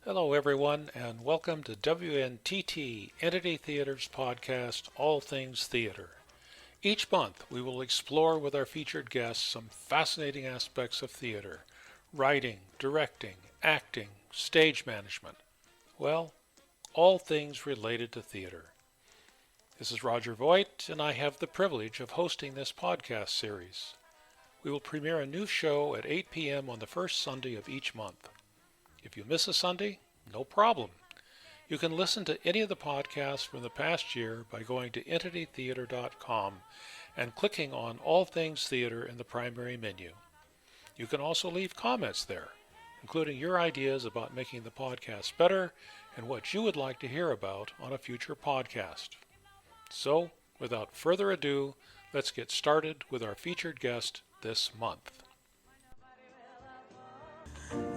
Hello, everyone, and welcome to WNTT Entity Theater's podcast, All Things Theater. Each month, we will explore with our featured guests some fascinating aspects of theater writing, directing, acting, stage management. Well, all things related to theater. This is Roger Voigt, and I have the privilege of hosting this podcast series. We will premiere a new show at 8 p.m. on the first Sunday of each month. If you miss a Sunday, no problem. You can listen to any of the podcasts from the past year by going to entitytheater.com and clicking on All Things Theater in the primary menu. You can also leave comments there, including your ideas about making the podcast better and what you would like to hear about on a future podcast. So, without further ado, let's get started with our featured guest this month.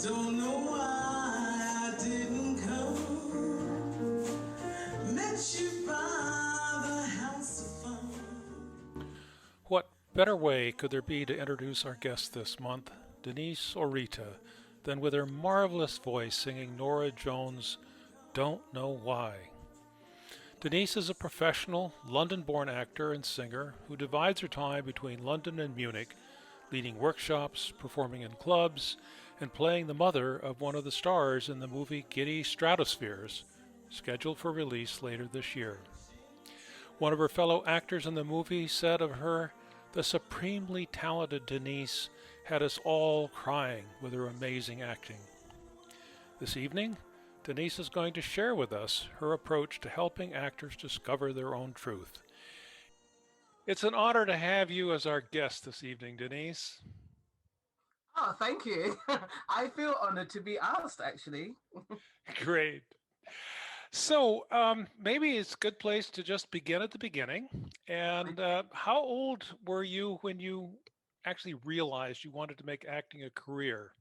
Don't know why I didn't come. Met you by the house of fun. What better way could there be to introduce our guest this month, Denise Orita, than with her marvelous voice singing Norah Jones' Don't Know Why. Denise is a professional, London-born actor and singer who divides her time between London and Munich, leading workshops, performing in clubs, and playing the mother of one of the stars in the movie Giddy Stratospheres, scheduled for release later this year. One of her fellow actors in the movie said of her, "The supremely talented Denise had us all crying with her amazing acting." This evening, Denise is going to share with us her approach to helping actors discover their own truth. It's an honor to have you as our guest this evening, Denise. Oh, thank you. I feel honored to be asked, actually. Great. So maybe it's a good place to just begin at the beginning. And how old were you when you actually realized you wanted to make acting a career?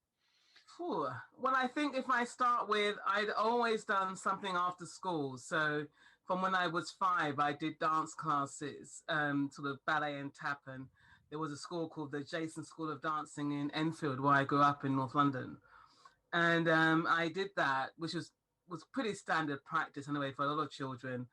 Phew. Well, I think if I start with, I'd always done something after school. So from when I was 5, I did dance classes, sort of ballet and tap. And there was a school called the Jason School of Dancing in Enfield, where I grew up in North London. And I did that, which was pretty standard practice anyway for a lot of children.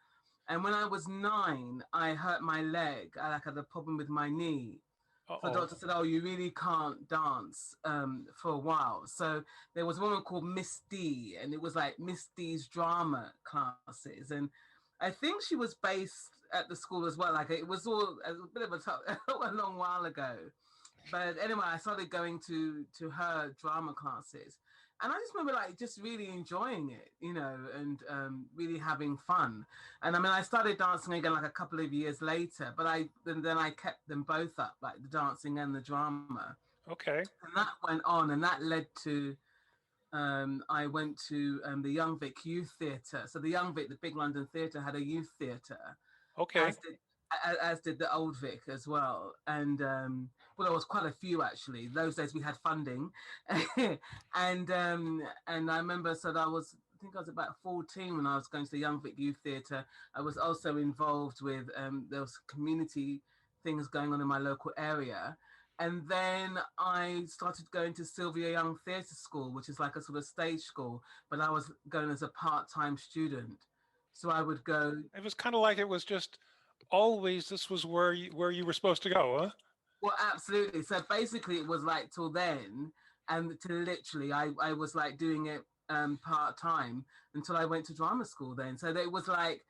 And when I was 9, I hurt my leg. I had a problem with my knee. So the Uh-oh. doctor said, "Oh, you really can't dance for a while." So there was a woman called Miss D, and it was like Miss D's drama classes, and I think she was based at the school as well. Like it was all a bit of a long while ago. But anyway, I started going to her drama classes, and I just remember like just really enjoying it, and really having fun. And I mean, I started dancing again like a couple of years later, but then I kept them both up, like the dancing and the drama, Okay. and that went on, and that led to I went to the Young Vic Youth Theatre. So the Young Vic, the big London theatre, had a youth theatre, Okay. as did as did the Old Vic as well. And well, there was quite a few actually. Those days we had funding, and I remember so that I think I was about 14 when I was going to the Young Vic Youth Theatre. I was also involved with there was community things going on in my local area. And then I started going to Sylvia Young Theatre School, which is like a sort of stage school, but I was going as a part-time student. So I would go. It was kind of like it was just always this was where you were supposed to go, huh? Well, absolutely. So basically, it was like till then, and to literally, I was like doing it part time until I went to drama school. Then, so it was like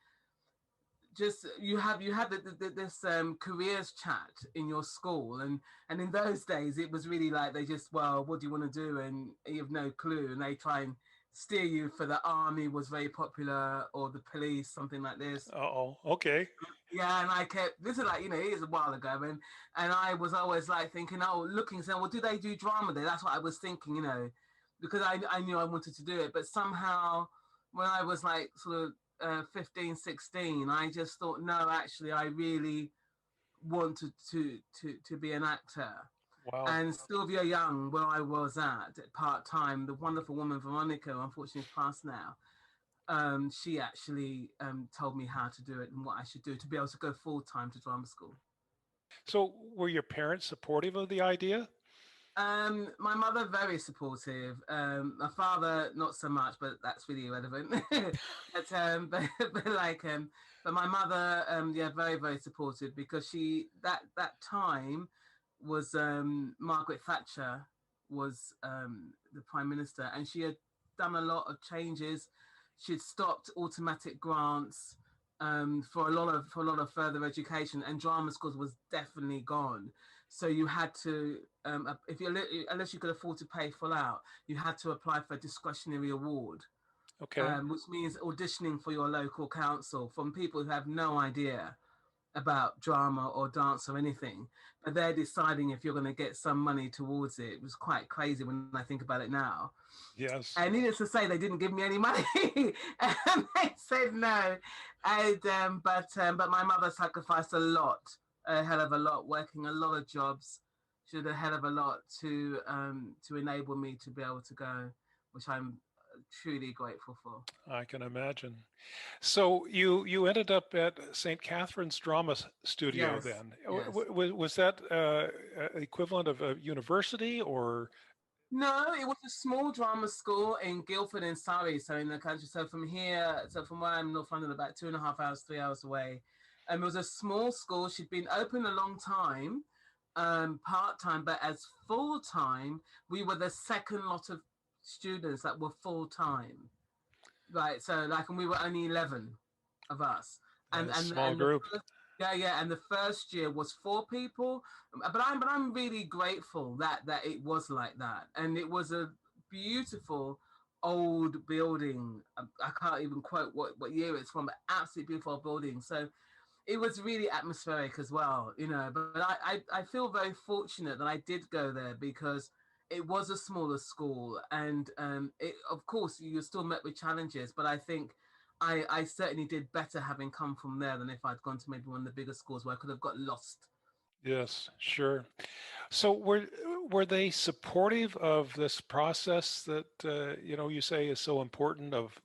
just you had this careers chat in your school, and in those days it was really like they just, well, what do you want to do, and you have no clue, and they try and steer you for the army was very popular or the police, something like this. Uh-oh. Okay. Yeah, and I kept, this is like, it is a while ago, and I was always like thinking, oh, looking, saying, well, do they do drama there? That's what I was thinking, because I knew I wanted to do it. But somehow when I was like sort of 15, 16, I just thought, no, actually, I really wanted to be an actor. Wow. And Sylvia Young, where I was at part time, the wonderful woman Veronica, unfortunately, is passed now. She actually told me how to do it and what I should do to be able to go full time to drama school. So were your parents supportive of the idea? My mother very supportive. My father not so much, but that's really irrelevant. But my mother, yeah, very very supportive because she that time was Margaret Thatcher was the prime minister, and she had done a lot of changes. She'd stopped automatic grants for a lot of further education, and drama schools was definitely gone. So you had to, if you unless you could afford to pay full out, you had to apply for a discretionary award, Okay. which means auditioning for your local council from people who have no idea about drama or dance or anything, but they're deciding if you're going to get some money towards it. It was quite crazy when I think about it now. Yes. And needless to say, they didn't give me any money, and they said no. And but my mother sacrificed a lot, a hell of a lot, working a lot of jobs. She did a hell of a lot to enable me to be able to go, which I'm truly grateful for. I can imagine. So you ended up at St. Catherine's Studio Yes, then. yes. Was that equivalent of a university or? No, it was a small drama school in Guildford in Surrey, so in the country. So from here, so from where I'm North London, about 2.5 hours, 3 hours away. It was a small school. She'd been open a long time, part time, but as full time, we were the second lot of students that were full time. Right. So like, and we were only 11 of us, A small and the group. first, yeah, and the first year was 4 people, but I'm really grateful that it was like that, and it was a beautiful old building. I can't even quote what year it's from, but absolutely beautiful building. So it was really atmospheric as well, you know. But I feel very fortunate that I did go there because it was a smaller school, and it, of course, you're still met with challenges. But I think I certainly did better having come from there than if I'd gone to maybe one of the bigger schools where I could have got lost. Yes, sure. So were they supportive of this process that you say is so important of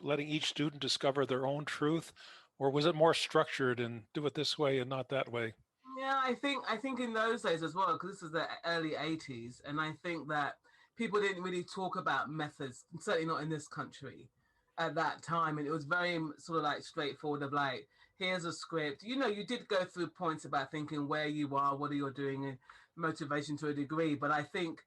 letting each student discover their own truth, or was it more structured and do it this way and not that way? Yeah, I think in those days as well, because this was the early '80s, and I think that people didn't really talk about methods, certainly not in this country at that time, and it was very sort of like straightforward of like, here's a script. You know, you did go through points about thinking where you are, what are you doing, and motivation to a degree, but I think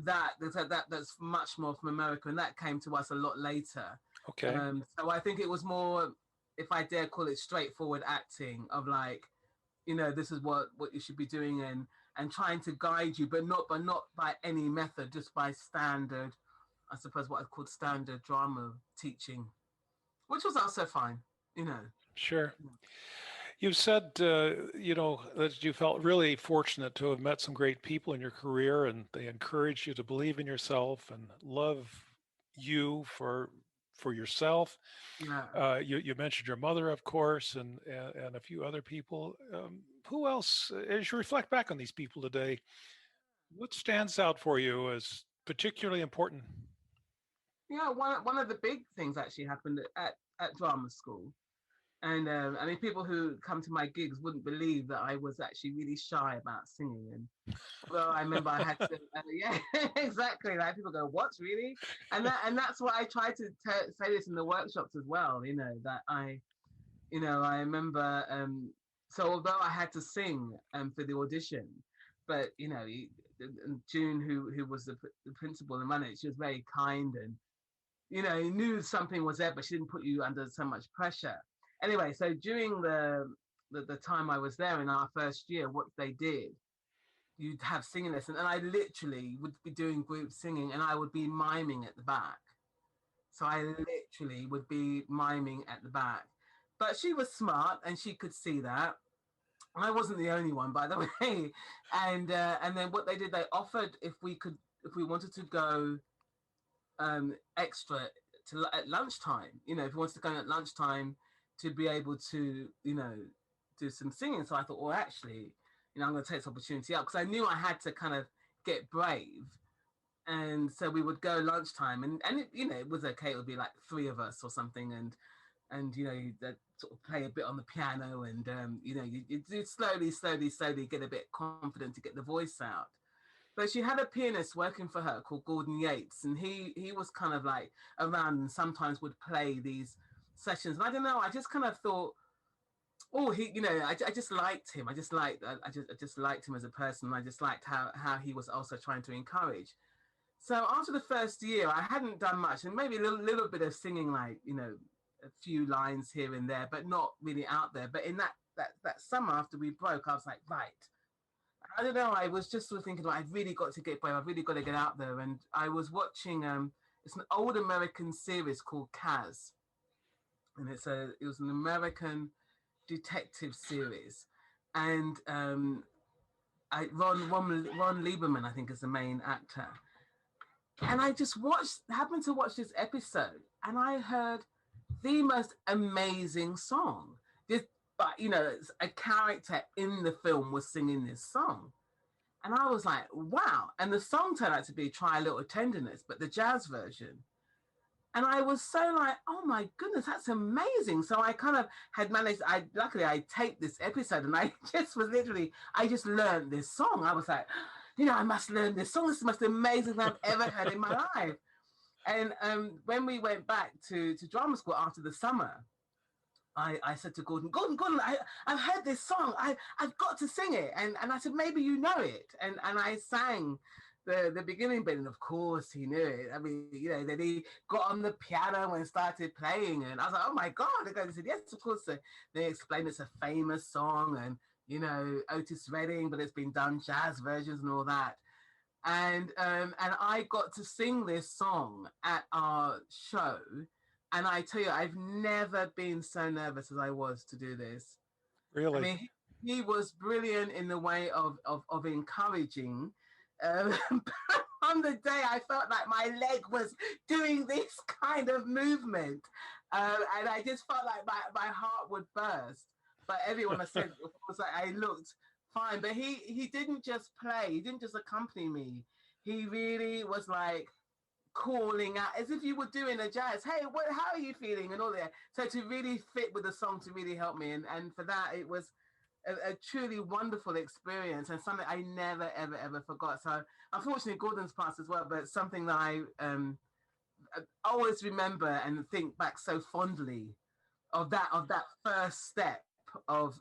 that's much more from America, and that came to us a lot later. Okay, So I think it was more, if I dare call it, straightforward acting of like, you know, this is what you should be doing, and trying to guide you, but not by any method, just by standard, I suppose, what I called standard drama teaching, which was also fine, you know. sure. You said that you felt really fortunate to have met some great people in your career, and they encouraged you to believe in yourself and love you for yourself. Yeah. You mentioned your mother, of course, and a few other people. Who else, as you reflect back on these people today, what stands out for you as particularly important? Yeah, one of the big things actually happened at drama school. And I mean, people who come to my gigs wouldn't believe that I was actually really shy about singing. And well, I remember I had to, yeah, exactly. Like people go, "What, really?" And that's what I try to say this in the workshops as well. You know that I remember. So although I had to sing for the audition, but June, who was the principal and manager, she was very kind, and he knew something was there, but she didn't put you under so much pressure. Anyway, so during the time I was there in our first year, what they did, you'd have singing lesson, and I literally would be doing group singing, and I would be miming at the back. So I literally would be miming at the back. But she was smart, and she could see that. I wasn't the only one, by the way. And then what they did, they offered if we wanted to go extra at lunchtime. If you wanted to go at lunchtime to be able to, do some singing. So I thought, well, actually, I'm going to take this opportunity up because I knew I had to kind of get brave. And so we would go lunchtime, and it was okay. It would be like three of us or something, and you'd sort of play a bit on the piano, and you do slowly, slowly, slowly get a bit confident to get the voice out. But she had a pianist working for her called Gordon Yates, and he was kind of like around and sometimes would play these sessions. And I don't know, I just kind of thought, oh, he, you know, I just liked him. I just liked him as a person. I just liked how he was also trying to encourage. So after the first year, I hadn't done much, and maybe a little bit of singing, like, you know, a few lines here and there, but not really out there. But in that summer after we broke, I was like, right, I don't know. I was just sort of thinking, like, I've really got to get by. I've really got to get out there. And I was watching it's an old American series called Kaz, and it was an American detective series, and Ron Lieberman, I think, is the main actor. And I just happened to watch this episode, and I heard the most amazing song. This, but you know, a character in the film was singing this song, and I was like, wow. And the song turned out to be "Try a Little Tenderness," but the jazz version. And I was so like, oh my goodness, that's amazing. So I kind of had managed, luckily I taped this episode, and I just learned this song. I was like, you know, I must learn this song. This is the most amazing thing I've ever heard in my life. And when we went back to drama school after the summer, I said to Gordon, I've heard this song. I've got to sing it. And I said, maybe you know it. And I sang the beginning bit, and of course he knew it. I mean, you know, then he got on the piano and started playing, and I was like, oh my God. The guy said, yes, of course. They explained it's a famous song, and, you know, Otis Redding, but it's been done jazz versions and all that. And I got to sing this song at our show. And I tell you, I've never been so nervous as I was to do this. I Really? mean, he was brilliant in the way of encouraging. On the day, I felt like my leg was doing this kind of movement. And I just felt like my heart would burst. But everyone has said, of course, I looked fine. But he didn't just play, he didn't just accompany me. He really was like calling out as if you were doing a jazz. Hey, how are you feeling? And all that. So to really fit with the song, to really help me. And for that, it was a truly wonderful experience, and something I never, ever, ever forgot. So unfortunately, Gordon's passed as well, but something that I always remember and think back so fondly of that first step of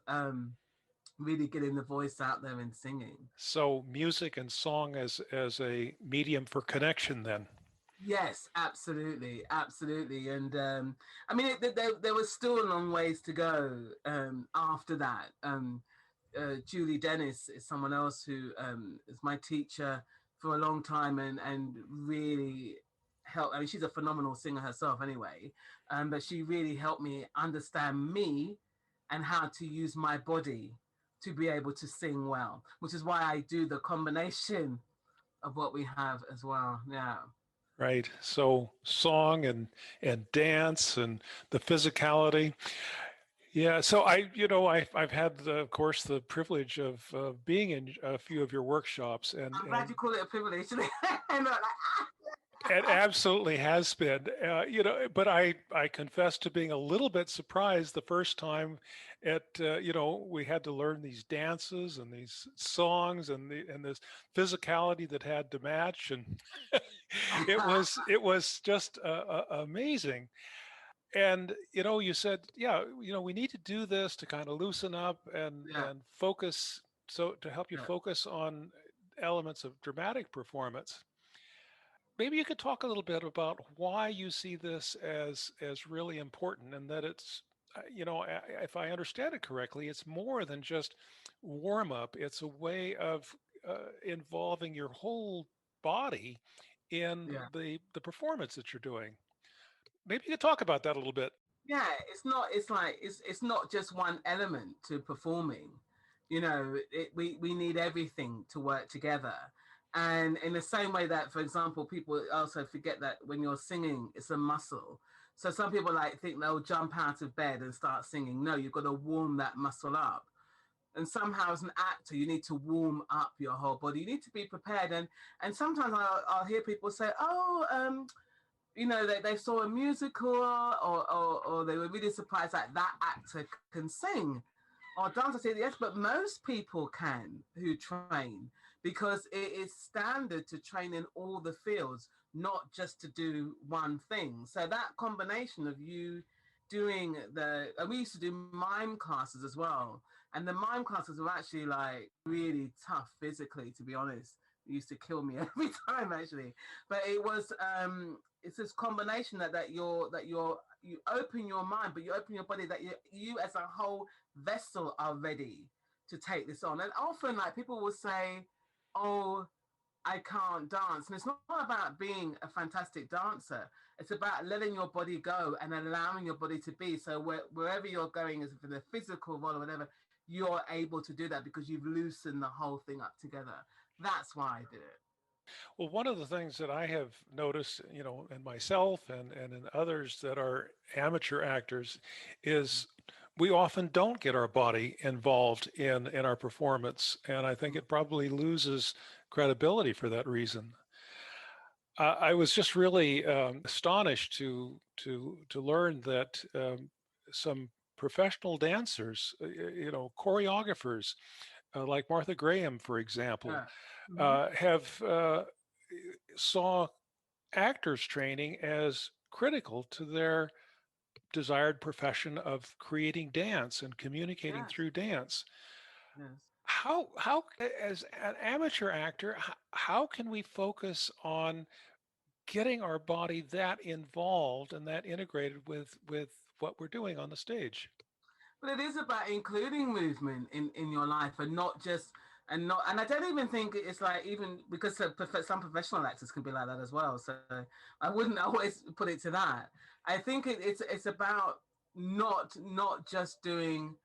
really getting the voice out there and singing. So music and song as a medium for connection then. Yes, absolutely, absolutely. And I mean, there was still a long ways to go after that. Julie Dennis is someone else who is my teacher for a long time, and really helped. I mean, she's a phenomenal singer herself anyway, but she really helped me understand me and how to use my body to be able to sing well, which is why I do the combination of what we have as well. Yeah. Right. So song and dance and the physicality. Yeah. So I've had of course the privilege of being in a few of your workshops, I'm glad you call it a privilege. it absolutely has been. But I confess to being a little bit surprised the first time we had to learn these dances and these songs and this physicality that had to match, and it was just amazing. And you said, yeah, we need to do this to kind of loosen up Yeah, and focus, so to help you yeah, focus on elements of dramatic performance. Maybe you could talk a little bit about why you see this as really important, and that it's if I understand it correctly, it's more than just warm up. It's a way of involving your whole body in yeah. the performance that you're doing. Maybe you could talk about that a little bit. Yeah, it's not just one element to performing. You know, we need everything to work together. And in the same way that, for example, people also forget that when you're singing, it's a muscle. So some people like think they'll jump out of bed and start singing. No, you've got to warm that muscle up. And somehow, as an actor, you need to warm up your whole body. You need to be prepared. And sometimes I'll hear people say, "Oh, you know, they saw a musical, or they were really surprised that that actor can sing or dance." I say, yes, but most people can who train, because it is standard to train in all the fields, not just to do one thing. So that combination of you doing and we used to do mime classes as well. And the mime classes were actually like really tough physically, to be honest. It used to kill me every time actually. But it was it's this combination that you open your mind, but you open your body, that you as a whole vessel are ready to take this on. And often like people will say, oh, I can't dance. And it's not about being a fantastic dancer. It's about letting your body go and allowing your body to be. So wherever you're going, as for the physical role or whatever, you're able to do that because you've loosened the whole thing up together. That's why I did it. Well, one of the things that I have noticed, in myself and in others that are amateur actors is we often don't get our body involved in our performance. And I think it probably loses credibility for that reason. I was just really astonished to learn that some professional dancers, choreographers, like Martha Graham, for example, Yeah. Mm-hmm. have saw actors training as critical to their desired profession of creating dance and communicating Yes. through dance. Yes. How as an amateur actor, how can we focus on getting our body that involved and that integrated with what we're doing on the stage? But it is about including movement in your life, and not just and I don't even think it's like, even because some professional actors can be like that as well. So I wouldn't always put it to that. I think it's about not just doing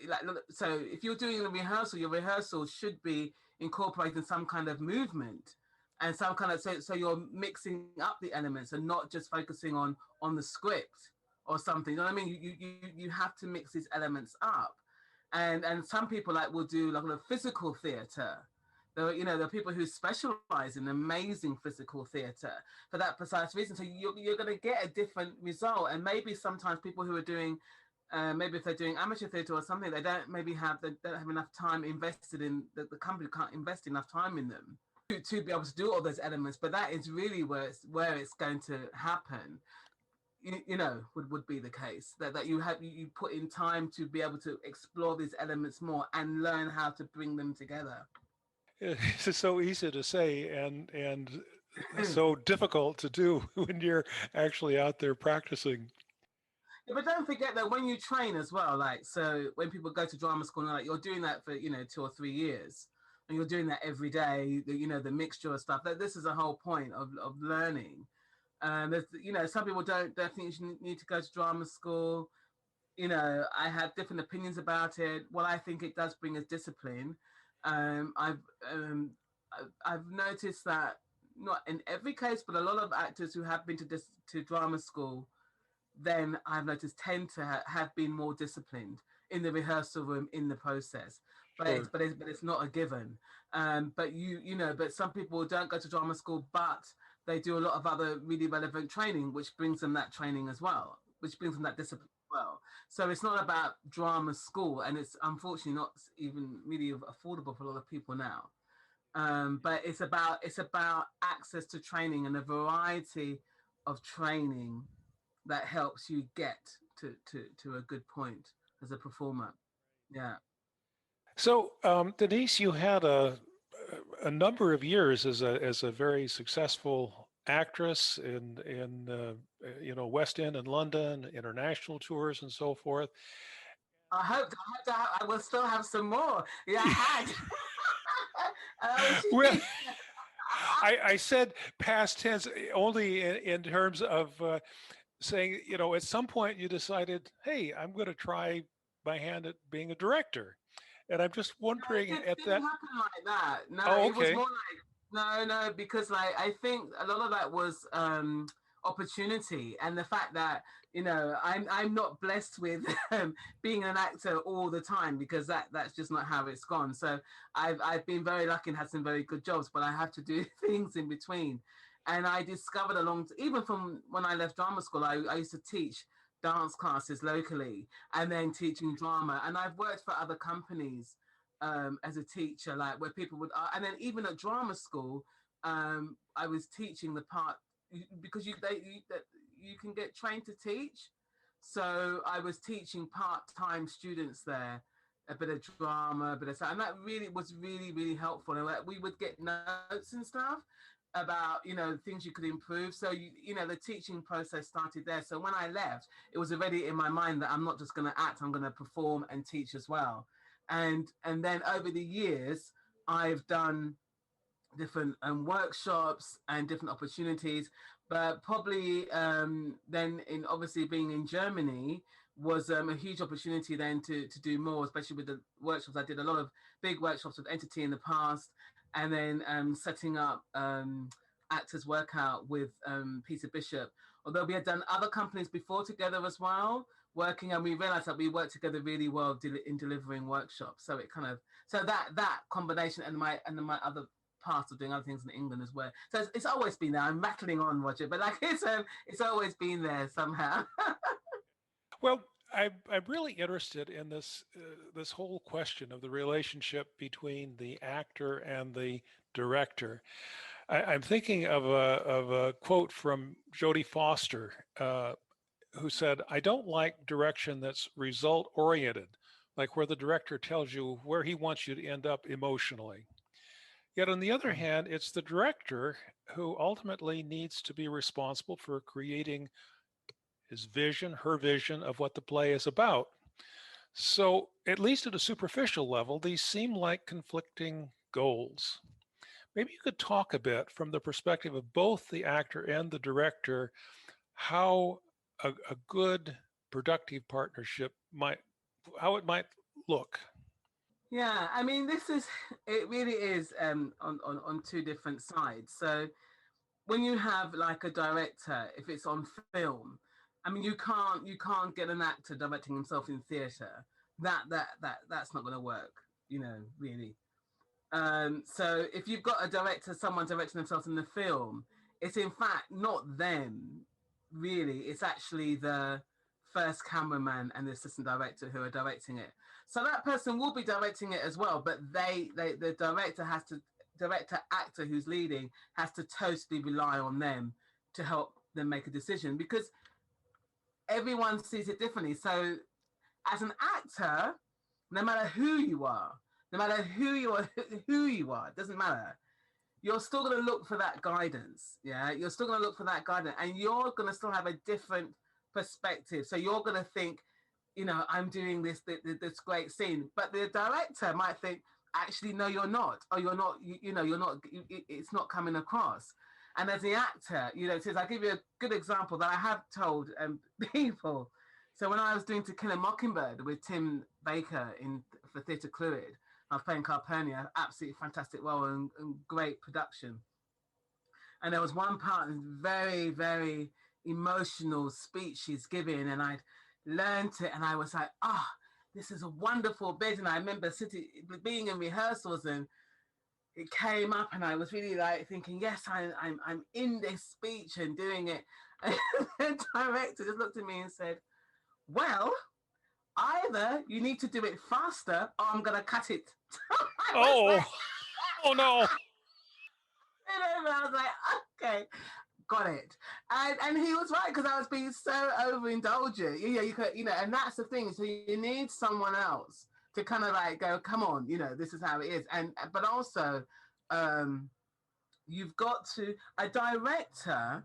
like, so if you're doing a rehearsal, your rehearsal should be incorporating some kind of movement and some kind of, so you're mixing up the elements and not just focusing on the script or something. You know what I mean? You have to mix these elements up. And some people like will do like a physical theater. There are people who specialize in amazing physical theater for that precise reason. So you're going to get a different result. And maybe sometimes people who are doing, maybe if they're doing amateur theatre or something, they don't have enough time invested in, the company can't invest enough time in them to be able to do all those elements. But that is really where it's going to happen. Would be the case that you put in time to be able to explore these elements more and learn how to bring them together. It's so easy to say and so difficult to do when you're actually out there practicing. Yeah, but don't forget that when you train as well, like, so when people go to drama school, like, you're doing that for 2 or 3 years, and you're doing that every day. The mixture of stuff. That this is the whole point of learning. There's some people don't think you need to go to drama school. I have different opinions about it. What I think it does bring is discipline. I've noticed that, not in every case, but a lot of actors who have been to drama school, then I've noticed tend to have been more disciplined in the rehearsal room, in the process. But Sure. it's not a given. But some people don't go to drama school, but they do a lot of other really relevant training, which brings them that training as well, which brings them that discipline as well. So it's not about drama school, and it's unfortunately not even really affordable for a lot of people now. But it's about access to training and a variety of training that helps you get to a good point as a performer. Yeah. So, Denise, you had a number of years as a very successful actress in West End and London, international tours and so forth. I will still have some more. Yeah, I had. Oh, Well, geez. I said past tense only in terms of saying, at some point you decided, hey, I'm going to try my hand at being a director. And I'm just wondering It at didn't that. happen like that. No, Oh, it was okay. more like no, because like I think a lot of that was opportunity, and the fact that I'm not blessed with being an actor all the time, because that's just not how it's gone. So I've been very lucky and had some very good jobs, but I have to do things in between. And I discovered even from when I left drama school, I used to teach dance classes locally and then teaching drama. And I've worked for other companies as a teacher, like where people would, and then even at drama school, I was teaching the part because you can get trained to teach. So I was teaching part-time students there a bit of drama, a bit of stuff, and that really was really helpful. And we would get notes and stuff about things you could improve. So the teaching process started there. So when I left, it was already in my mind that I'm not just going to act, I'm going to perform and teach as well. And then over the years, I've done different workshops and different opportunities, but probably then in obviously being in Germany was a huge opportunity then to do more, especially with the workshops. I did a lot of big workshops with Entity in the past, and then setting up Actors Workout with Peter Bishop. Although we had done other companies before together as well, working, and we realized that we worked together really well in delivering workshops. So it kind of, that combination and my other part of doing other things in England as well. So it's always been there. I'm rattling on, Roger, but like it's always been there somehow. Well, I'm really interested in this whole question of the relationship between the actor and the director. I'm thinking of a quote from Jodie Foster, who said, "I don't like direction that's result oriented, like where the director tells you where he wants you to end up emotionally. Yet on the other hand, it's the director who ultimately needs to be responsible for creating his vision, her vision of what the play is about. So, at least at a superficial level, these seem like conflicting goals." Maybe you could talk a bit from the perspective of both the actor and the director, how a good productive partnership how it might look. Yeah, I mean, it really is on two different sides. So when you have like a director, if it's on film, I mean, you can't get an actor directing himself in theatre. That's not going to work, really. So if you've got a director, someone directing themselves in the film, it's in fact not them, really. It's actually the first cameraman and the assistant director who are directing it. So that person will be directing it as well, but the director actor who's leading has to totally rely on them to help them make a decision, because everyone sees it differently. So as an actor, no matter who you are, no matter who you are, it doesn't matter. You're still going to look for that guidance. Yeah, you're still going to look for that guidance, and you're going to still have a different perspective. So you're going to think, I'm doing this great scene, but the director might think, actually, no, you're not, or you're not. You're not. It's not coming across. And as the actor, since I'll give you a good example that I have told people. So when I was doing To Kill a Mockingbird with Tim Baker for Theatre Clwyd, I was playing Calpurnia, absolutely fantastic role and great production. And there was one part, very, very emotional speech she's giving, and I'd learned it, and I was like, this is a wonderful bit. And I remember being in rehearsals, and it came up, and I was really like thinking, yes, I'm in this speech and doing it. And the director just looked at me and said, well, either you need to do it faster or I'm going to cut it. Oh, oh no. I was like, okay, got it. And he was right, because I was being so overindulgent. You could, and that's the thing. So you need someone else to kind of like go, come on, this is how it is. But also, you've got to, a director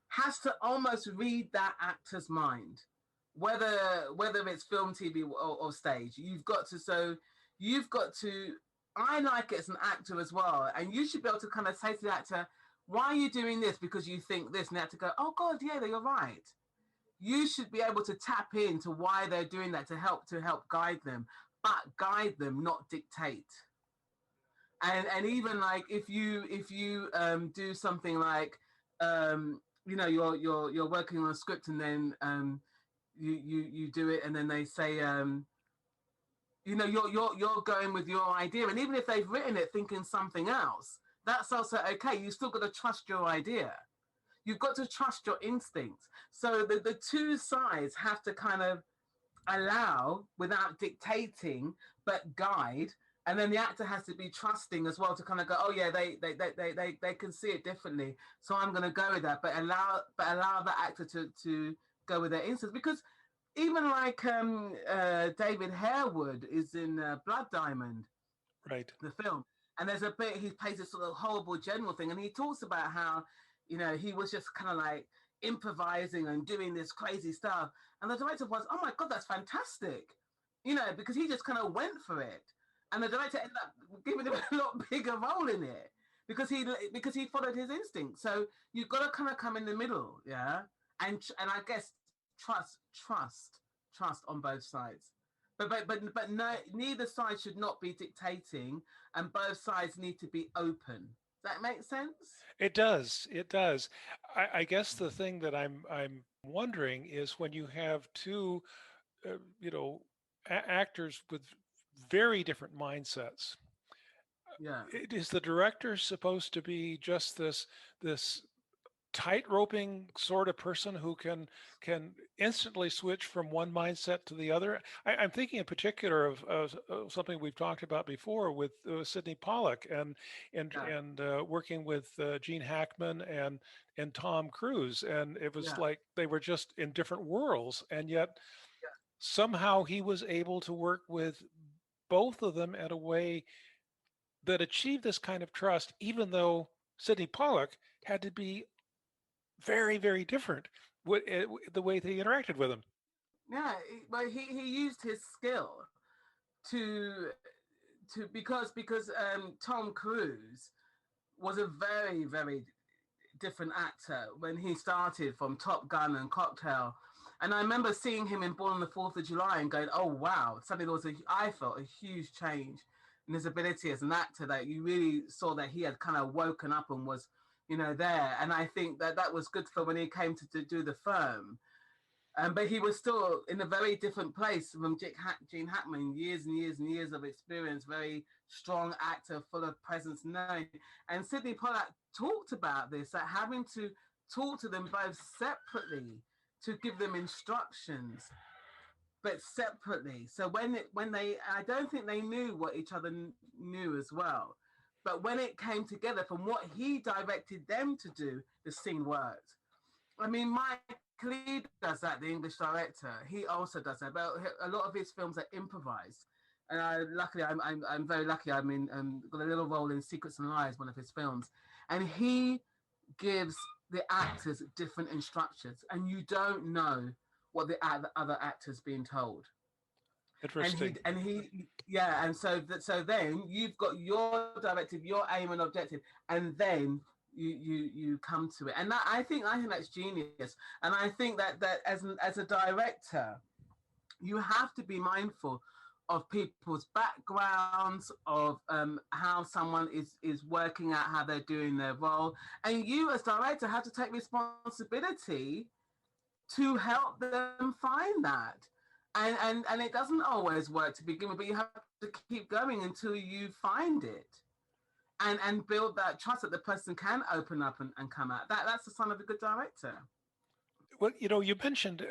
has to almost read that actor's mind, whether it's film, TV, or stage. You've got to, I like it as an actor as well, and you should be able to kind of say to the actor, why are you doing this? Because you think this, and they have to go, oh God, yeah, you're right. You should be able to tap into why they're doing that to help guide them, but guide them, not dictate. And even like if you do something like you're working on a script, and then you do it, and then they say you're going with your idea, and even if they've written it thinking something else, that's also okay. You still got to trust your idea. You've got to trust your instincts. So the two sides have to kind of allow, without dictating, but guide, and then the actor has to be trusting as well to kind of go, oh yeah, they can see it differently, so I'm going to go with that, but allow the actor to go with their instincts. Because even like David Harewood is in Blood Diamond, Right. the film, and there's a bit he plays this sort of horrible general thing, and he talks about how, you know, he was just kind of like improvising and doing this crazy stuff, and the director was, oh my god, that's fantastic, you know, because he just kind of went for it, and the director ended up giving him a lot bigger role in it because he followed his instinct. So you've got to kind of come in the middle, yeah, and I guess trust on both sides. But no, neither side should not be dictating, and both sides need to be open. Does that make sense? It does. It does. I guess the thing that I'm wondering is when you have two, you know, actors with very different mindsets. Yeah, Is the director supposed to be just this tight roping sort of person who can instantly switch from one mindset to the other? I'm thinking in particular of something we've talked about before with Sidney Pollack yeah, working with Gene Hackman and Tom Cruise, and it was yeah, like they were just in different worlds, and yet yeah, somehow he was able to work with both of them in a way that achieved this kind of trust, even though Sidney Pollack had to be very, very different with the way they interacted with him. yeah. But he used his skill to because Tom Cruise was a very different actor when he started from Top Gun and Cocktail. And I remember seeing him in Born on the 4th of July and going, oh, wow. Suddenly there was I felt a huge change in his ability as an actor, that you really saw that he had kind of woken up and was, you know, there. And I think that that was good for when he came to do The Firm. But he was still in a very different place from Gene Hackman, years and years and years of experience, very strong actor, full of presence and knowing. And Sidney Pollack talked about this, that having to talk to them both separately to give them instructions, but separately. So when they, I don't think they knew what each other knew as well. But when it came together from what he directed them to do, the scene worked. I mean, Mike Lee does that, the English director. He also does that, but a lot of his films are improvised. And I'm very lucky. I mean, got a little role in Secrets and Lies, one of his films, and he gives the actors different instructions, and you don't know what the other actors being told. Interesting. Yeah, and so then you've got your directive, your aim and objective, and then you come to it. And that, I think that's genius. And I think that as a director, you have to be mindful of people's backgrounds, of how someone is working out how they're doing their role, and you as director have to take responsibility to help them find that. And it doesn't always work to begin with, but you have to keep going until you find it, and build that trust that the person can open up and come out. That's the sign of a good director. Well, you know, you mentioned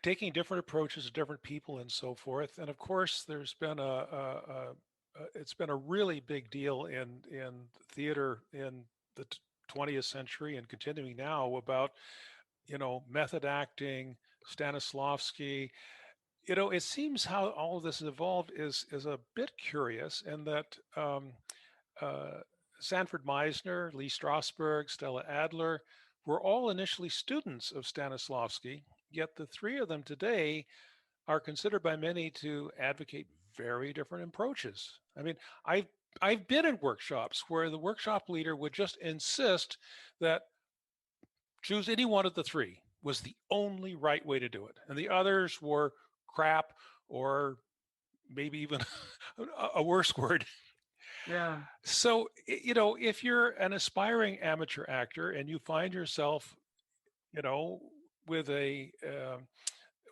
taking different approaches to different people and so forth, and of course, there's been it's been a really big deal in theater in the 20th century and continuing now about, you know, method acting, Stanislavski. You know, it seems how all of this has evolved is a bit curious, and that uh, Sanford Meisner, Lee Strasberg, Stella Adler were all initially students of Stanislavski, yet the three of them today are considered by many to advocate very different approaches. I mean, I've been in workshops where the workshop leader would just insist that choose any one of the three was the only right way to do it, and the others were crap, or maybe even a worse word. Yeah, So, you know, if you're an aspiring amateur actor and you find yourself, you know, with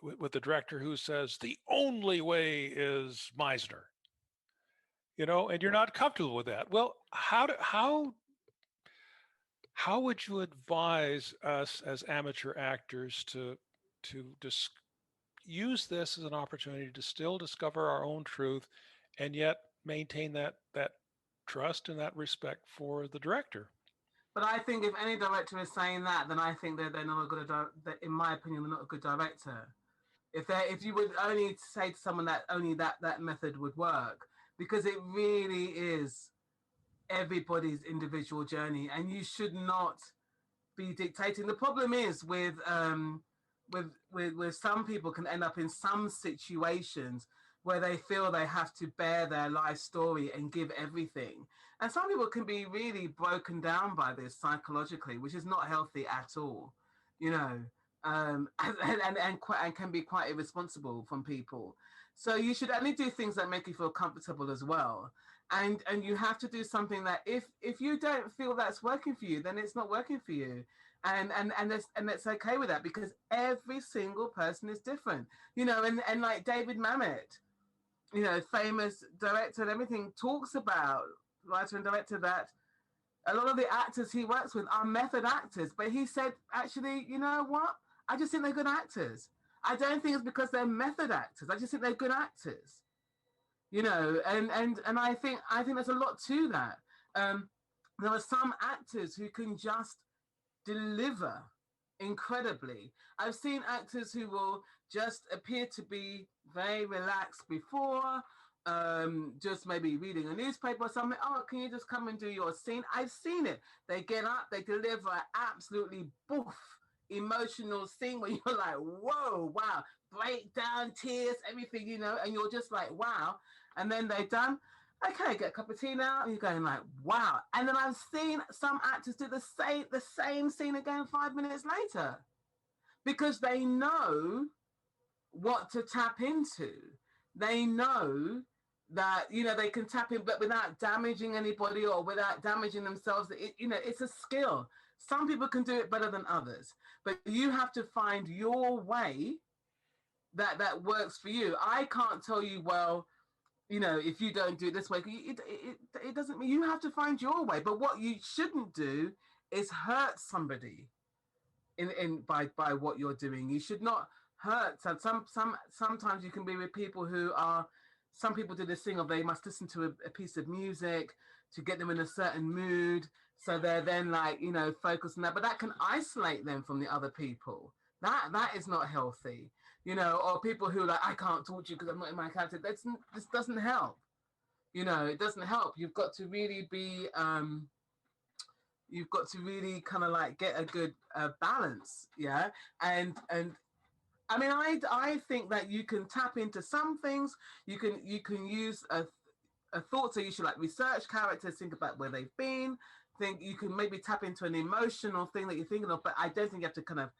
with the director who says the only way is Meisner, you know, and you're not comfortable with that, well, how would you advise us as amateur actors to use this as an opportunity to still discover our own truth, and yet maintain that trust and that respect for the director. But I think if any director is saying that, then I think that they're not a good, in my opinion, they're not a good director. If you would only say to someone that only that method would work, because it really is everybody's individual journey, and you should not be dictating. The problem is with some people can end up in some situations where they feel they have to bear their life story and give everything. And some people can be really broken down by this psychologically, which is not healthy at all, you know, and can be quite irresponsible from people. So you should only do things that make you feel comfortable as well. And you have to do something that if you don't feel that's working for you, then it's not working for you. And it's okay with that, because every single person is different, you know, and like David Mamet, you know, famous director and everything, talks about, writer and director, that a lot of the actors he works with are method actors. But he said, actually, you know what? I just think they're good actors. I don't think it's because they're method actors. I just think they're good actors. You know, and I think there's a lot to that. There are some actors who can just deliver incredibly. I've seen actors who will just appear to be very relaxed before, just maybe reading a newspaper or something. Oh, can you just come and do your scene? I've seen it. They get up, they deliver an absolutely boof emotional scene where you're like, whoa, wow, breakdown, tears, everything, you know, and you're just like, wow. And then they're done. Okay, get a cup of tea now, and you're going like, wow. And then I've seen some actors do the same scene again 5 minutes later, because they know what to tap into. They know that, you know, they can tap in, but without damaging anybody or without damaging themselves. You know, it's a skill. Some people can do it better than others, but you have to find your way that works for you. I can't tell you, well, you know, if you don't do it this way, it doesn't mean, you have to find your way. But what you shouldn't do is hurt somebody in by what you're doing. You should not hurt. So sometimes you can be with people who are, some people do this thing of they must listen to a piece of music to get them in a certain mood, so they're then like, you know, focused on that, but that can isolate them from the other people. That is not healthy, you know. Or people who like, I can't talk to you because I'm not in my character. This doesn't help, you know. It doesn't help. You've got to really be you've got to really kind of like get a good balance, yeah. And I mean, I think that you can tap into some things. You can use a thought. So you should like research characters, think about where they've been. Think you can maybe tap into an emotional thing that you're thinking of, but I don't think you have to kind of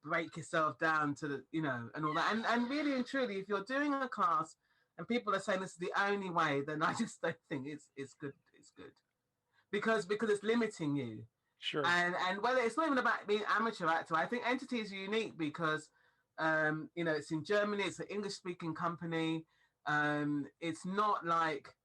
break yourself down to the, you know, and all that. And really and truly, if you're doing a class and people are saying this is the only way, then I just don't think it's good. It's good because it's limiting you. Sure. And whether it's not even about being amateur actor, I think Entity is unique because you know, it's in Germany, it's an English speaking company. It's not like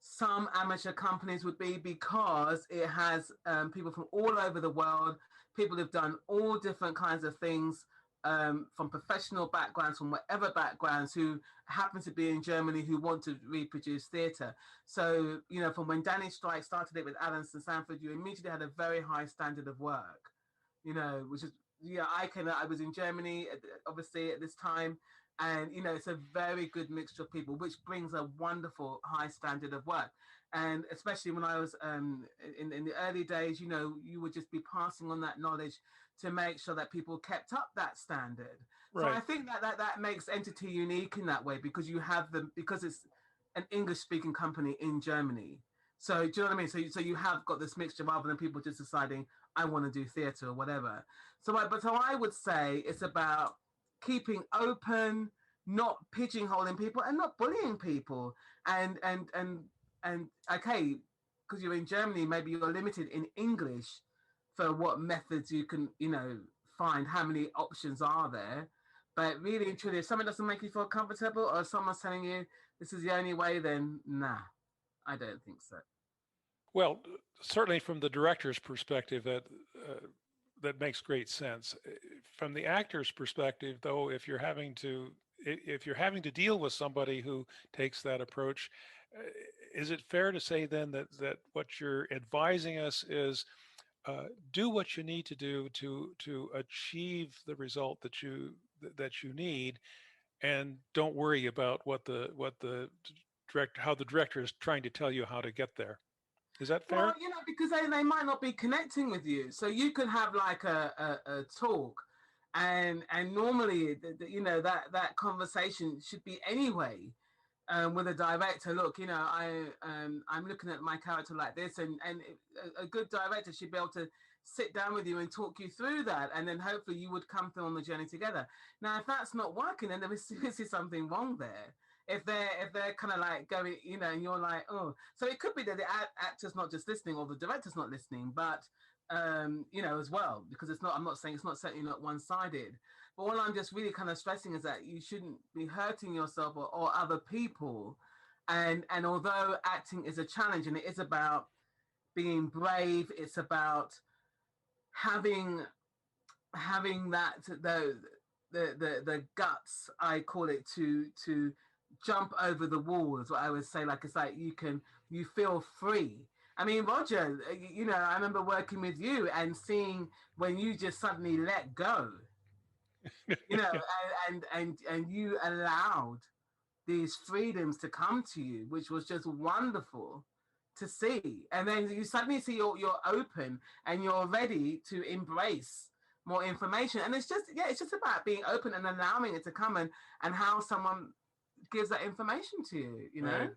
some amateur companies would be, because it has people from all over the world, people who've done all different kinds of things, from professional backgrounds, from whatever backgrounds, who happen to be in Germany, who want to reproduce theatre. So, you know, from when Danny Strike started it with Alison Sanford, you immediately had a very high standard of work, you know, which is, yeah, I was in Germany, obviously, at this time. And, you know, it's a very good mixture of people, which brings a wonderful high standard of work. And especially when I was in the early days, you know, you would just be passing on that knowledge to make sure that people kept up that standard. Right. So I think that makes Entity unique in that way, because you have them, because it's an English speaking company in Germany. So do you know what I mean? So you have got this mixture rather than people just deciding, I want to do theatre or whatever. So I would say it's about keeping open, not pigeonholing people and not bullying people. And okay, because you're in Germany, maybe you're limited in English for what methods you can, you know, find, how many options are there. But really and truly, if something doesn't make you feel comfortable, or if someone's telling you this is the only way, then nah, I don't think so. Well, certainly from the director's perspective, that makes great sense. From the actor's perspective, though, if you're having to deal with somebody who takes that approach, is it fair to say then that what you're advising us is do what you need to do to achieve the result that you need, and don't worry about what the director how the director is trying to tell you how to get there. Is that Well, fair? because they might not be connecting with you. So you could have like a talk, and normally, that conversation should be anyway, with a director. Look, I'm looking at my character like this, and a good director should be able to sit down with you and talk you through that, and then hopefully you would come through on the journey together. Now, if that's not working, then there is seriously something wrong there. If they're kind of like going, and you're like, oh, so it could be that the actor's not just listening or the director's not listening, but as well, because it's not. I'm not saying it's not certainly not one-sided. But what I'm just really kind of stressing is that you shouldn't be hurting yourself or other people. And although acting is a challenge and it is about being brave, it's about having that the guts, I call it, to jump over the wall is what I would say. Like, it's like you feel free. I mean, Roger, I remember working with you and seeing when you just suddenly let go, and you allowed these freedoms to come to you, which was just wonderful to see. And then you suddenly see you're open and you're ready to embrace more information. And it's just about being open and allowing it to come, and how someone gives that information to you. Right.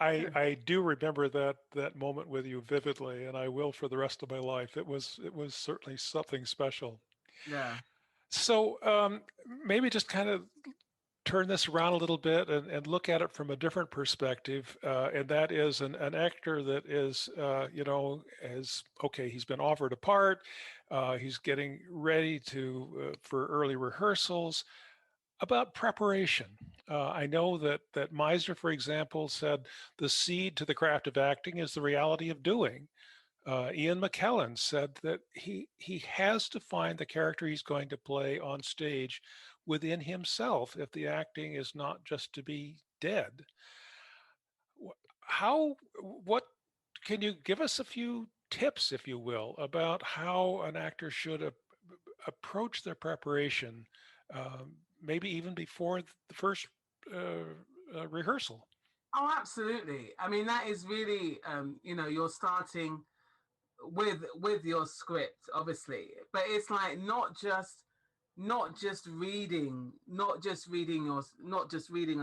Yeah. I do remember that moment with you vividly, and I will for the rest of my life. It was certainly something special. Yeah. So maybe just kind of turn this around a little bit and look at it from a different perspective, and that is an actor that is, has okay, he's been offered a part, he's getting ready for early rehearsals. About preparation, I know that Meisner, for example, said the seed to the craft of acting is the reality of doing. Ian McKellen said that he has to find the character he's going to play on stage within himself if the acting is not just to be dead. How what can you give us a few tips, if you will, about how an actor should approach their preparation, maybe even before the first rehearsal? Oh, absolutely. I mean, that is really, you're starting with your script, obviously, but it's like not just reading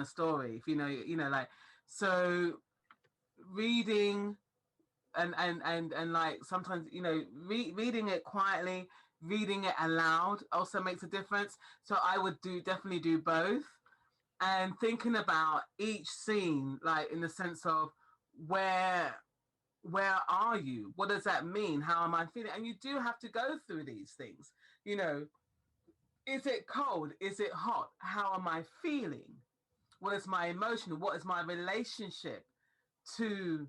a story. If like, so reading, and like sometimes, reading it quietly, reading it aloud also makes a difference. So I would definitely do both, and thinking about each scene, like in the sense of where where are you? What does that mean? How am I feeling? And you do have to go through these things. You know, is it cold? Is it hot? How am I feeling? What is my emotion? What is my relationship to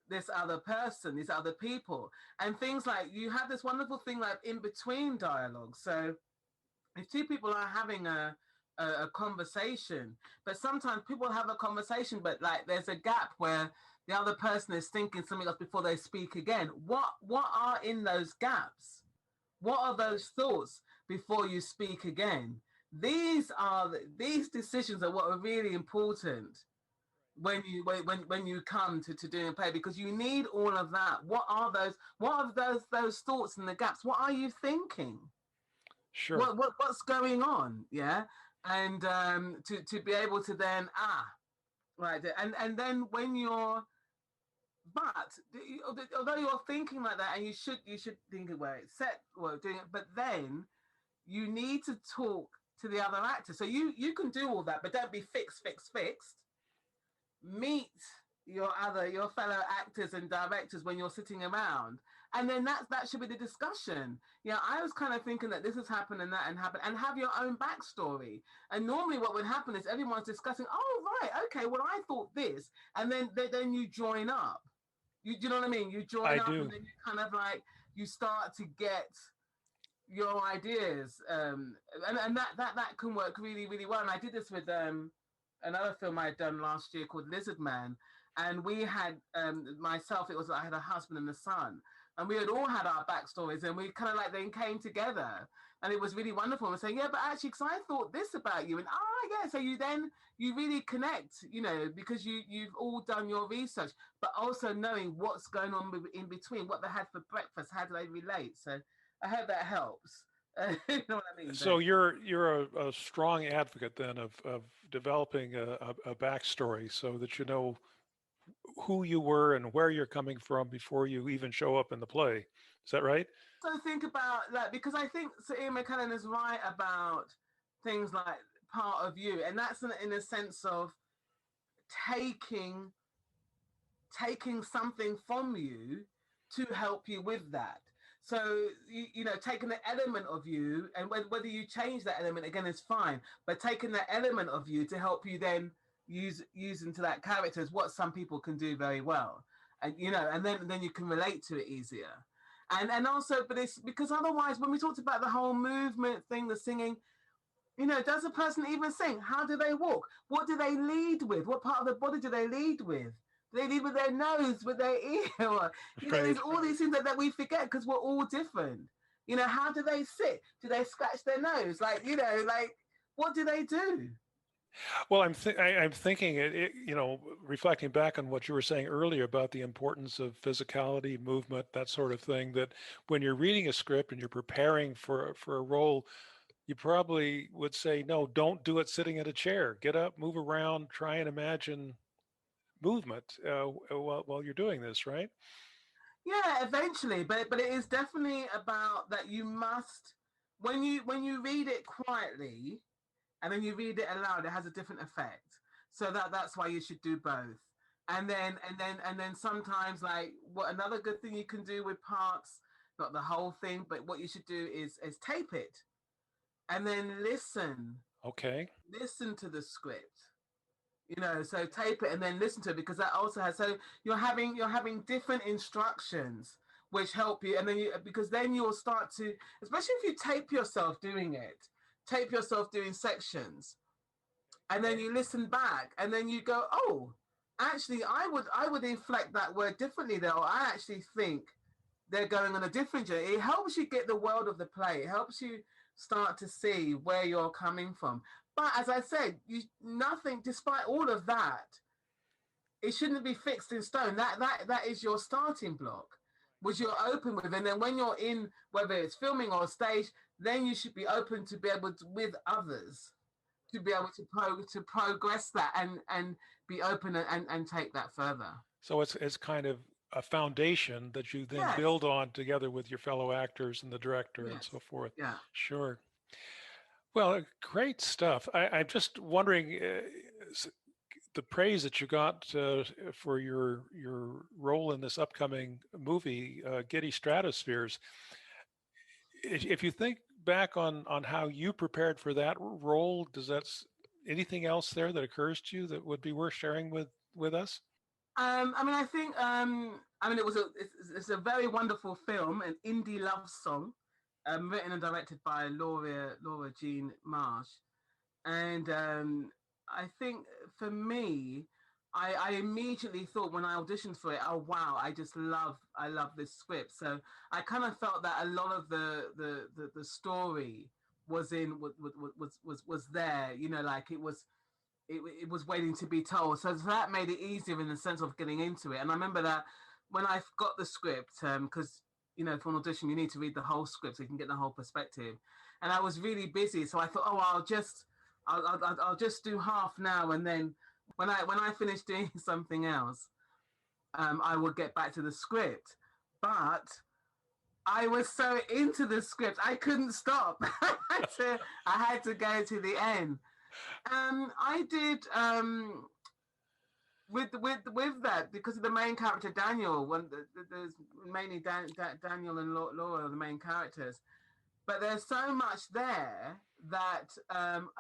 this other person, these other people? And things like, you have this wonderful thing like in between dialogue. So if two people are having a conversation, but sometimes people have a conversation, but like there's a gap where the other person is thinking something else before they speak again. What are in those gaps? What are those thoughts before you speak again? These decisions are what are really important when you come to doing a play, because you need all of that. What are those thoughts in the gaps? What are you thinking? Sure. What's going on? Yeah. And to be able to then right, and then when you're, but although you're thinking like that, and you should think of where it's set or doing it, but then you need to talk to the other actor. So you can do all that, but don't be fixed. Meet your fellow actors and directors when you're sitting around, and then that should be the discussion. Yeah, I was kind of thinking that this has happened and that and happened, and have your own backstory. And normally what would happen is everyone's discussing, oh right, okay, well I thought this, and then you join up. Do you know what I mean? You join I up, and do. then you kind of like, you start to get your ideas, and that can work really really well. And I did this with another film I had done last year called Lizard Man, and we had myself. It was I had a husband and a son, and we had all had our backstories, and we kind of like then came together, and it was really wonderful. And saying, yeah, but actually, because I thought this about you, and yeah, so you really connect, because you've all done your research, but also knowing what's going on in between, what they had for breakfast, how do they relate. So I hope that helps. You know what I mean? So you're a strong advocate then of developing a backstory so that you know who you were and where you're coming from before you even show up in the play. Is that right? So think about that, because I think Sir Ian McKellen is right about things like part of you, and that's in a sense of taking something from you to help you with that. So taking an element of you, and whether you change that element again is fine, but taking that element of you to help you then use into that character is what some people can do very well, and and then you can relate to it easier. And also, but it's because otherwise, when we talked about the whole movement thing, the singing, does a person even sing? How do they walk? What do they lead with? What part of the body do they lead with? Do they lead with their nose, with their ear? Or, there's all these things that we forget because we're all different. How do they sit? Do they scratch their nose? Like, what do they do? Well, I'm thinking reflecting back on what you were saying earlier about the importance of physicality, movement, that sort of thing, that when you're reading a script and you're preparing for a role, you probably would say, no, don't do it sitting in a chair. Get up, move around, try and imagine movement while you're doing this, right? Yeah, eventually, but it is definitely about that. You must, when you read it quietly and then you read it aloud, it has a different effect. So that's why you should do both. And then sometimes, like, what another good thing you can do with parts, not the whole thing, but what you should do is tape it and then listen. Okay. Listen to the script. So tape it and then listen to it, because that also has, so you're having different instructions which help you, and then because then you'll start to, especially if you tape yourself doing sections, and then you listen back and then you go, oh, actually I would inflect that word differently though. I actually think they're going on a different journey. It helps you get the world of the play. It helps you start to see where you're coming from. But as I said, nothing, despite all of that, it shouldn't be fixed in stone. That is your starting block, which you're open with. And then when you're in, whether it's filming or stage, then you should be open to be able to, with others, to be able to progress that and be open and take that further. So it's kind of a foundation that you then Yes. build on together with your fellow actors and the director and so forth. Yeah. Sure. Well, great stuff. I'm just wondering, the praise that you got for your role in this upcoming movie, Giddy Stratospheres. If you think back on how you prepared for that role, does that anything else there that occurs to you that would be worth sharing with us? I think it's a very wonderful film, an indie love song, written and directed by Laura Jean Marsh, and I think for me, I immediately thought when I auditioned for it, oh wow, I love this script. So I kind of felt that a lot of the story was there, like it was waiting to be told. So that made it easier in the sense of getting into it. And I remember that when I got the script, because for an audition you need to read the whole script so you can get the whole perspective. And I was really busy, so I thought, oh, I'll just do half now, and then when I finish doing something else, I will get back to the script. But I was so into the script, I couldn't stop. I had to go to the end. I did with that, because of the main character Daniel. There's mainly Daniel and Laura are the main characters, but there's so much there that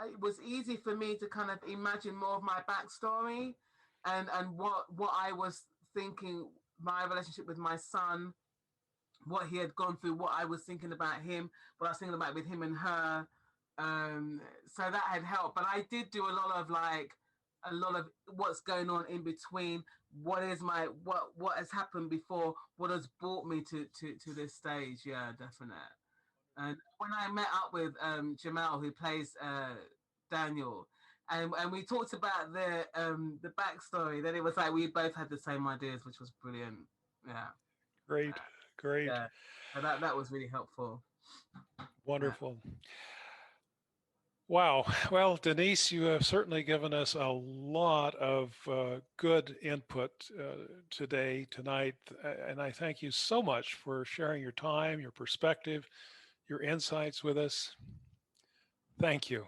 it was easy for me to kind of imagine more of my backstory and what I was thinking, my relationship with my son, what he had gone through, what I was thinking about him, what I was thinking about with him and her. So that had helped. But I did do a lot of a lot of what's going on in between. What is my what has happened before? What has brought me to this stage? Yeah, definite. And when I met up with Jamal, who plays Daniel, and we talked about the backstory, then it was like we both had the same ideas, which was brilliant. Yeah, Great, great, yeah. So that was really helpful. Yeah. wonderful. Wow. Well, Denise, you have certainly given us a lot of good input today, tonight, and I thank you so much for sharing your time, your perspective, your insights with us. Thank you.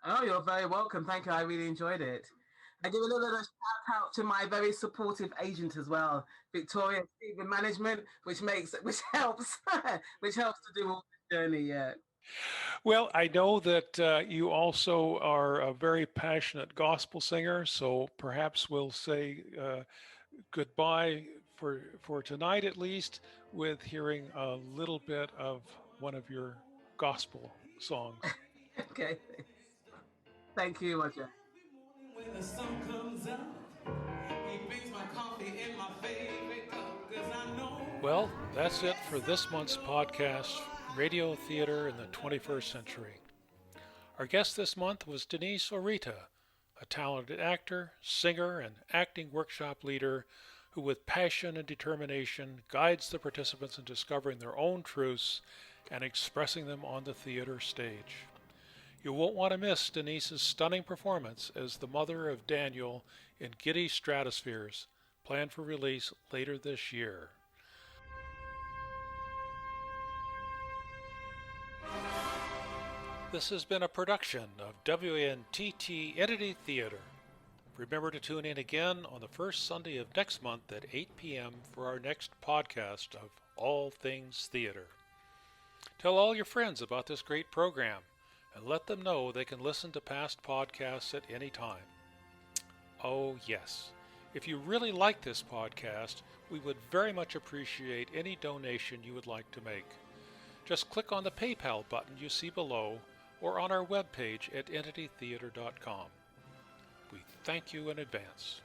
Oh, you're very welcome. Thank you. I really enjoyed it. I give a little shout out to my very supportive agent as well, Victoria Stephen Management, which helps which helps to do all this journey. Yeah. Well, I know that you also are a very passionate gospel singer, so perhaps we'll say goodbye for tonight at least with hearing a little bit of one of your gospel songs. Okay. Thank you, Roger. When the sun comes up, he brings my coffee in my favorite cup, 'cause I know. Well, that's it for this month's podcast, Radio Theater in the 21st Century. Our guest this month was Denise Orita, a talented actor, singer, and acting workshop leader who, with passion and determination, guides the participants in discovering their own truths and expressing them on the theater stage. You won't want to miss Denise's stunning performance as the mother of Daniel in Giddy Stratospheres, planned for release later this year. This has been a production of WNTT Entity Theater. Remember to tune in again on the first Sunday of next month at 8 p.m. for our next podcast of All Things Theater. Tell all your friends about this great program and let them know they can listen to past podcasts at any time. Oh yes, if you really like this podcast, we would very much appreciate any donation you would like to make. Just click on the PayPal button you see below or on our webpage at entitytheater.com. We thank you in advance.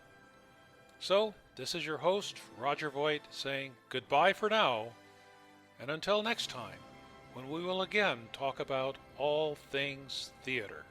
So, this is your host, Roger Voigt, saying goodbye for now, and until next time, when we will again talk about all things theater.